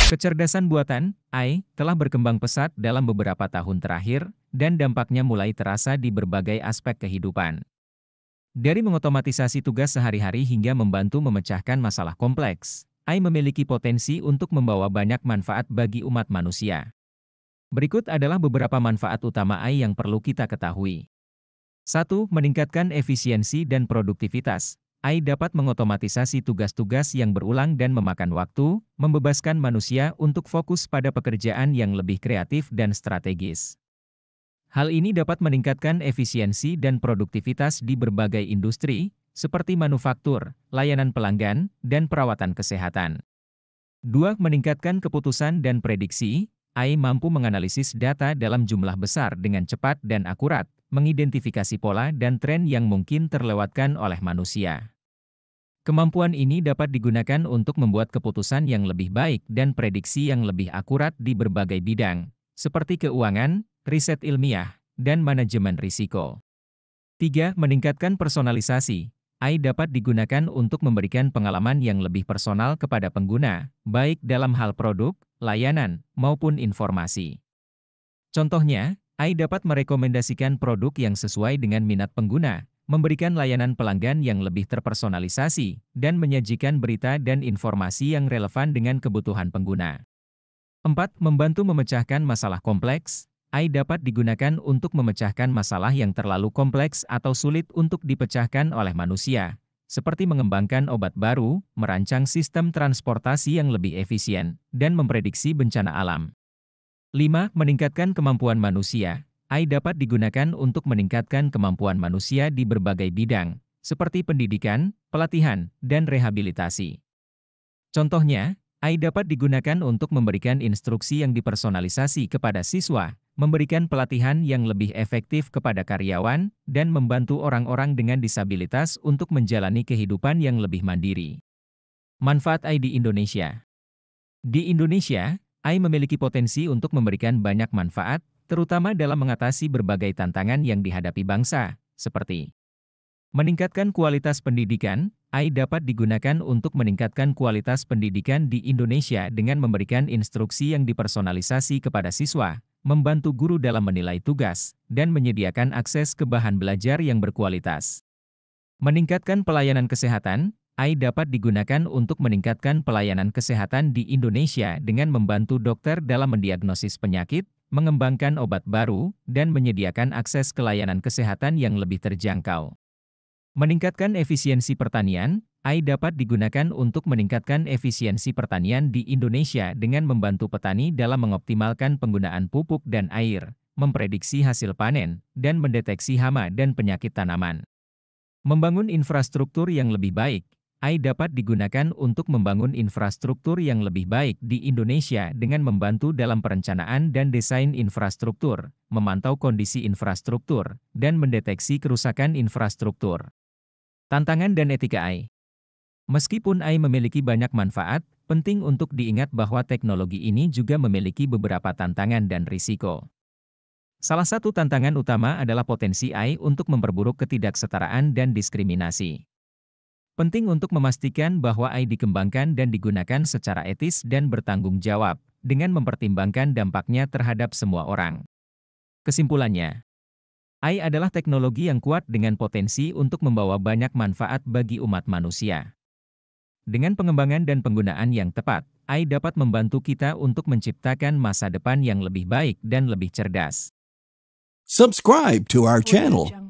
Kecerdasan buatan (AI) telah berkembang pesat dalam beberapa tahun terakhir, dan dampaknya mulai terasa di berbagai aspek kehidupan. Dari mengotomatisasi tugas sehari-hari hingga membantu memecahkan masalah kompleks, AI memiliki potensi untuk membawa banyak manfaat bagi umat manusia. Berikut adalah beberapa manfaat utama AI yang perlu kita ketahui. 1. Meningkatkan efisiensi dan produktivitas. AI dapat mengotomatisasi tugas-tugas yang berulang dan memakan waktu, membebaskan manusia untuk fokus pada pekerjaan yang lebih kreatif dan strategis. Hal ini dapat meningkatkan efisiensi dan produktivitas di berbagai industri, seperti manufaktur, layanan pelanggan, dan perawatan kesehatan. 2. Meningkatkan keputusan dan prediksi. AI mampu menganalisis data dalam jumlah besar dengan cepat dan akurat, mengidentifikasi pola dan tren yang mungkin terlewatkan oleh manusia. Kemampuan ini dapat digunakan untuk membuat keputusan yang lebih baik dan prediksi yang lebih akurat di berbagai bidang, seperti keuangan, riset ilmiah, dan manajemen risiko. 3. Meningkatkan personalisasi. AI dapat digunakan untuk memberikan pengalaman yang lebih personal kepada pengguna, baik dalam hal produk, layanan, maupun informasi. Contohnya, AI dapat merekomendasikan produk yang sesuai dengan minat pengguna, memberikan layanan pelanggan yang lebih terpersonalisasi, dan menyajikan berita dan informasi yang relevan dengan kebutuhan pengguna. 4. Membantu memecahkan masalah kompleks. AI dapat digunakan untuk memecahkan masalah yang terlalu kompleks atau sulit untuk dipecahkan oleh manusia, seperti mengembangkan obat baru, merancang sistem transportasi yang lebih efisien, dan memprediksi bencana alam. 5. Meningkatkan kemampuan manusia. AI dapat digunakan untuk meningkatkan kemampuan manusia di berbagai bidang, seperti pendidikan, pelatihan, dan rehabilitasi. Contohnya, AI dapat digunakan untuk memberikan instruksi yang dipersonalisasi kepada siswa, memberikan pelatihan yang lebih efektif kepada karyawan, dan membantu orang-orang dengan disabilitas untuk menjalani kehidupan yang lebih mandiri. Manfaat AI di Indonesia. Di Indonesia, AI memiliki potensi untuk memberikan banyak manfaat, terutama dalam mengatasi berbagai tantangan yang dihadapi bangsa, seperti meningkatkan kualitas pendidikan. AI dapat digunakan untuk meningkatkan kualitas pendidikan di Indonesia dengan memberikan instruksi yang dipersonalisasi kepada siswa, membantu guru dalam menilai tugas, dan menyediakan akses ke bahan belajar yang berkualitas. Meningkatkan pelayanan kesehatan. AI dapat digunakan untuk meningkatkan pelayanan kesehatan di Indonesia dengan membantu dokter dalam mendiagnosis penyakit, mengembangkan obat baru, dan menyediakan akses ke layanan kesehatan yang lebih terjangkau. Meningkatkan efisiensi pertanian. AI dapat digunakan untuk meningkatkan efisiensi pertanian di Indonesia dengan membantu petani dalam mengoptimalkan penggunaan pupuk dan air, memprediksi hasil panen, dan mendeteksi hama dan penyakit tanaman. Membangun infrastruktur yang lebih baik. AI dapat digunakan untuk membangun infrastruktur yang lebih baik di Indonesia dengan membantu dalam perencanaan dan desain infrastruktur, memantau kondisi infrastruktur, dan mendeteksi kerusakan infrastruktur. Tantangan dan etika AI. Meskipun AI memiliki banyak manfaat, penting untuk diingat bahwa teknologi ini juga memiliki beberapa tantangan dan risiko. Salah satu tantangan utama adalah potensi AI untuk memperburuk ketidaksetaraan dan diskriminasi. Penting untuk memastikan bahwa AI dikembangkan dan digunakan secara etis dan bertanggung jawab, dengan mempertimbangkan dampaknya terhadap semua orang. Kesimpulannya, AI adalah teknologi yang kuat dengan potensi untuk membawa banyak manfaat bagi umat manusia. Dengan pengembangan dan penggunaan yang tepat, AI dapat membantu kita untuk menciptakan masa depan yang lebih baik dan lebih cerdas. Subscribe to our channel